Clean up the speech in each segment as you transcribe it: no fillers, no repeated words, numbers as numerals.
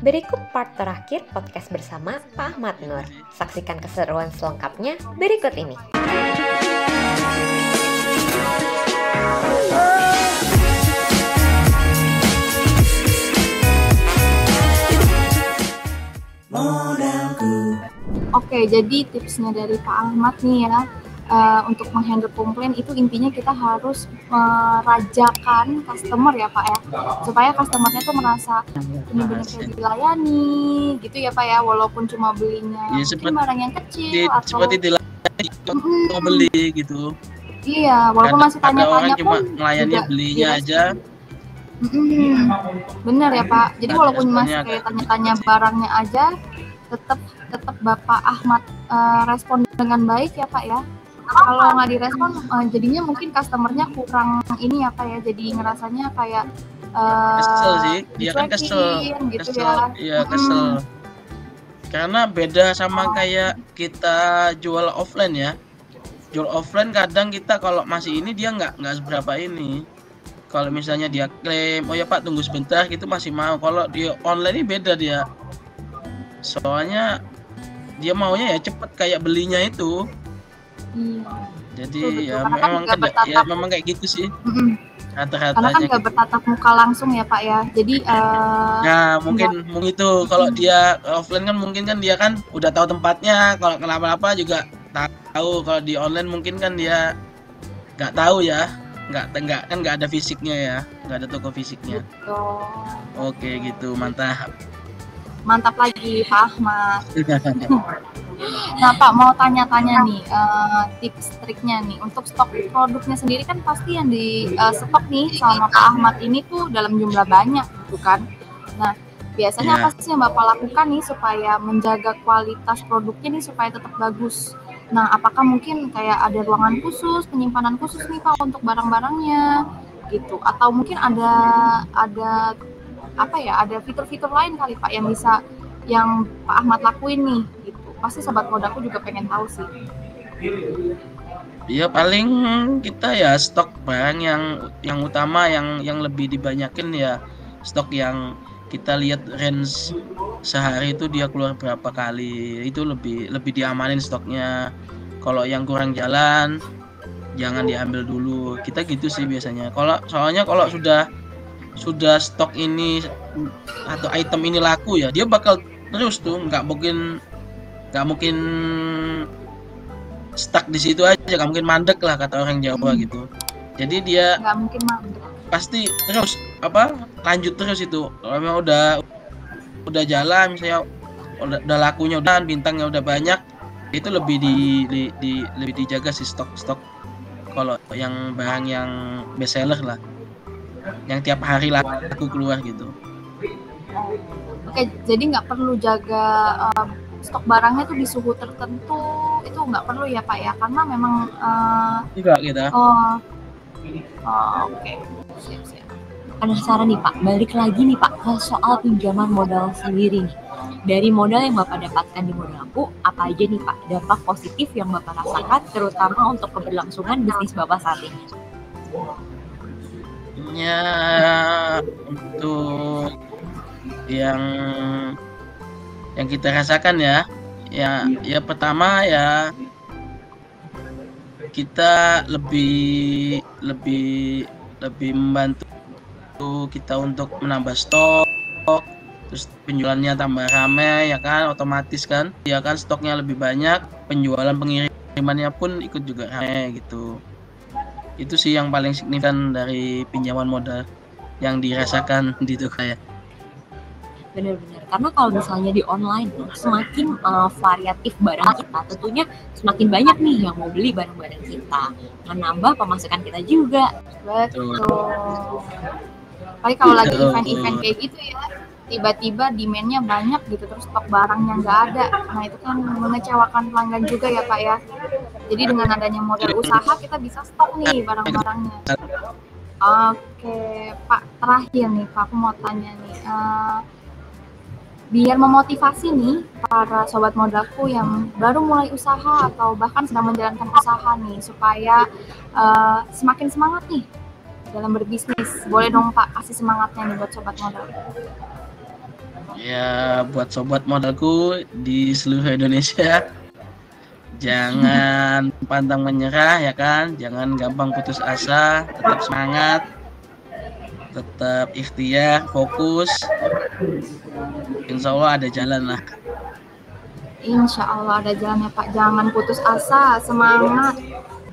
Berikut part terakhir podcast bersama Pak Ahmad Nur. Saksikan keseruan selengkapnya berikut ini. Oke, jadi tipsnya dari Pak Ahmad nih ya, untuk menghandle komplain itu intinya kita harus merajakan customer ya Pak ya, supaya customernya tuh merasa benar-benar kayak dilayani gitu ya Pak ya, walaupun cuma belinya Ya, mungkin barang yang kecil atau seperti dilayani mau beli gitu. iya, walaupun Kadang masih ada orang tanya-tanya cuma pun melayani juga belinya direspon. aja. Bener ya Pak, jadi Ada walaupun masih responnya kayak kayak tanya-tanya barangnya aja, tetap Bapak Ahmad respon dengan baik ya Pak ya. Kalau nggak direspon, jadinya mungkin customernya kurang ini ya Pak ya, jadi ngerasanya kayak kesel sih, dia kan kesel dicuekin gitu ya. iya kesel. Karena beda sama kayak kita jual offline ya. Jual offline kadang kita kalau masih ini dia nggak seberapa ini. Kalau misalnya dia klaim, oh ya Pak tunggu sebentar gitu masih mau. Kalau di online ini beda dia. Soalnya dia maunya ya cepet kayak belinya itu. Iya. Jadi Betul. ya Karena kan memang nggak bertatap, memang kayak gitu sih karena kan rata-ratanya. nggak bertatap muka langsung ya Pak ya. Jadi Nah mungkin itu kalau dia offline kan mungkin kan dia kan udah tahu tempatnya, kalau kenapa-napa juga tahu. Kalau di online mungkin kan dia nggak tahu ya, nggak ada fisiknya ya, nggak ada toko fisiknya. gitu. Oke gitu, mantap. Mantap lagi Pak Ahmad. Nah Pak, mau tanya-tanya nih, tips triknya nih untuk stok produknya sendiri kan pasti yang di stok nih sama Pak Ahmad ini tuh dalam jumlah banyak gitu kan. Nah biasanya apa sih yang Bapak lakukan nih supaya menjaga kualitas produknya nih supaya tetap bagus? Nah apakah mungkin kayak ada ruangan khusus, penyimpanan khusus nih Pak untuk barang-barangnya gitu? Atau mungkin ada apa ya, ada fitur-fitur lain kali Pak yang bisa yang Pak Ahmad lakuin nih gitu. Pasti sobat modalku juga pengen tahu sih. Iya paling kita ya stok barang yang utama yang lebih dibanyakin ya stok yang kita lihat range sehari itu dia keluar berapa kali, itu lebih diamanin stoknya. Kalau yang kurang jalan jangan diambil dulu, kita gitu sih biasanya. Soalnya kalau sudah stok ini atau item ini laku ya dia bakal terus tuh, nggak mungkin stuck di situ aja, nggak mungkin mandek lah kata orang Jawa gitu. Jadi dia Nggak mungkin mandek. pasti terus lanjut terus itu. Kalau memang udah jalan, misalnya udah lakunya udah, bintangnya udah banyak, itu lebih lebih dijaga sih stok. Kalau yang barang yang best seller lah, yang tiap hari laku keluar gitu. Oke, jadi nggak perlu jaga stok barangnya tuh di suhu tertentu, itu nggak perlu ya Pak ya, karena memang Enggak kita. Oke. Siap. Penasaran nih Pak, balik lagi nih Pak ke soal pinjaman modal sendiri nih. Dari modal yang Bapak dapatkan di Modalku, apa aja nih Pak dampak positif yang Bapak rasakan terutama untuk keberlangsungan bisnis Bapak saat ini? Ya untuk yang kita rasakan ya pertama ya kita lebih membantu kita untuk menambah stok, terus penjualannya tambah ramai ya kan, otomatis kan ya kan stoknya lebih banyak, penjualan pengirimannya pun ikut juga ramai gitu. Itu sih yang paling signifikan dari pinjaman modal yang dirasakan di toko ya. Benar-benar, karena kalau misalnya di online semakin variatif barang kita, tentunya semakin banyak nih yang mau beli barang-barang kita, menambah pemasukan kita juga. Betul. Paling kalau lagi event-event kayak gitu ya, tiba-tiba demand-nya banyak gitu, terus stok barangnya nggak ada. Nah itu kan mengecewakan pelanggan juga ya Pak ya. Jadi dengan adanya modal usaha kita bisa stok nih barang-barangnya. Oke Pak, terakhir nih Pak, aku mau tanya nih, biar memotivasi nih para sobat modalku yang baru mulai usaha atau bahkan sedang menjalankan usaha nih supaya semakin semangat nih dalam berbisnis. Boleh dong Pak kasih semangatnya nih buat sobat modal. Ya, buat sobat modalku di seluruh Indonesia, jangan pantang menyerah ya kan, jangan gampang putus asa, tetap semangat, tetap ikhtiar, fokus. Insya Allah ada jalan lah. Insya Allah ada jalannya Pak. Jangan putus asa, semangat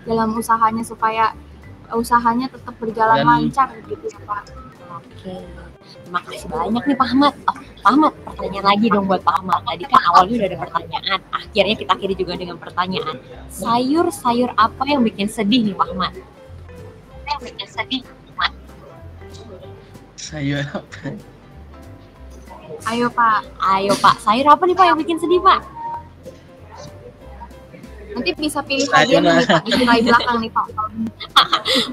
dalam usahanya supaya usahanya tetap berjalan lancar gitu ya Pak. Oke, terima kasih banyak nih Pak Ahmad. Oh, Pak Ahmad, pertanyaan lagi dong buat Pak Ahmad. Tadi kan awalnya udah ada pertanyaan, akhirnya kita akhiri juga dengan pertanyaan. Sayur-sayur apa yang bikin sedih nih Pak Ahmad? Yang bikin sedih, Ahmad? Sayur apa? Ayo Pak. Ayo Pak, sayur apa nih Pak yang bikin sedih Pak? Nanti bisa pilih aja nih Pak, di sebelah belakang nih Pak.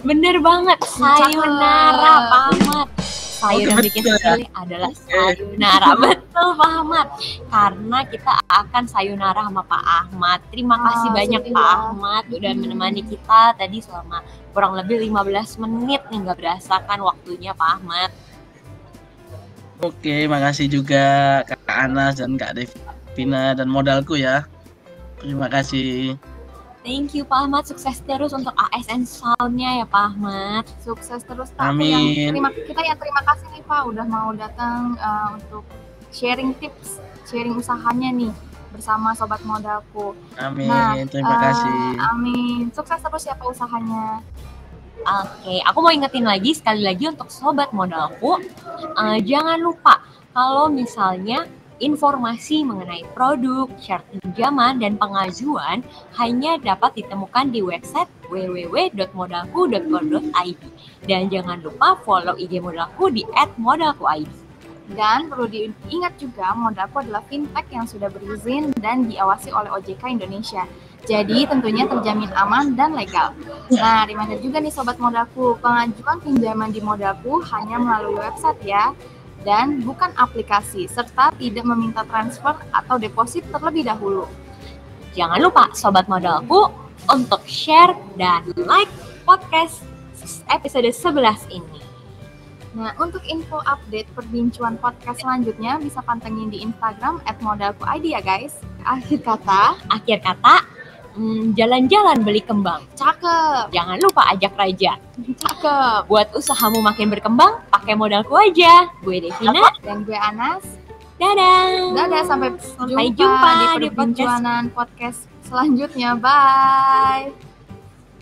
Bener banget, sayonara Pak Ahmad. Sayur yang bikin sedih adalah sayonara. Betul Pak Ahmad. Karena kita akan sayonara sama Pak Ahmad. Terima kasih banyak Pak Ahmad udah menemani kita tadi selama kurang lebih 15 menit nih, nggak berasa kan waktunya Pak Ahmad. Oke, makasih juga Kak Anas dan Kak Devina dan modalku ya. Terima kasih. Thank you Pak Ahmad, sukses terus untuk ASN Sound-nya ya Pak Ahmad. Sukses terus Pak. Amin. Kita yang terima kasih nih Pak udah mau datang untuk sharing tips, sharing usahanya nih bersama Sobat Modalku. Amin, terima kasih. Amin, sukses terus ya Pak usahanya. Oke, aku mau ingetin lagi sekali lagi untuk Sobat Modalku, jangan lupa kalau misalnya informasi mengenai produk, syarat pinjaman, dan pengajuan hanya dapat ditemukan di website www.modalku.co.id. Dan jangan lupa follow IG Modalku di @modalkuid. Dan perlu diingat juga, Modalku adalah fintech yang sudah berizin dan diawasi oleh OJK Indonesia. Jadi tentunya terjamin aman dan legal. Nah, reminder juga nih Sobat Modalku, pengajuan pinjaman di Modalku hanya melalui website ya, dan bukan aplikasi, serta tidak meminta transfer atau deposit terlebih dahulu. Jangan lupa Sobat Modalku untuk share dan like podcast episode 11 ini. Nah, untuk info update perbincuan podcast selanjutnya bisa pantengin di Instagram @modalkuid ya guys. Akhir kata, jalan-jalan beli kembang. Cakep. Jangan lupa ajak Raja. Cakep. Buat usahamu makin berkembang, pakai modalku aja. Gue Devina dan gue Anas. Dadah, sampai jumpa di perbincangan podcast selanjutnya. Bye.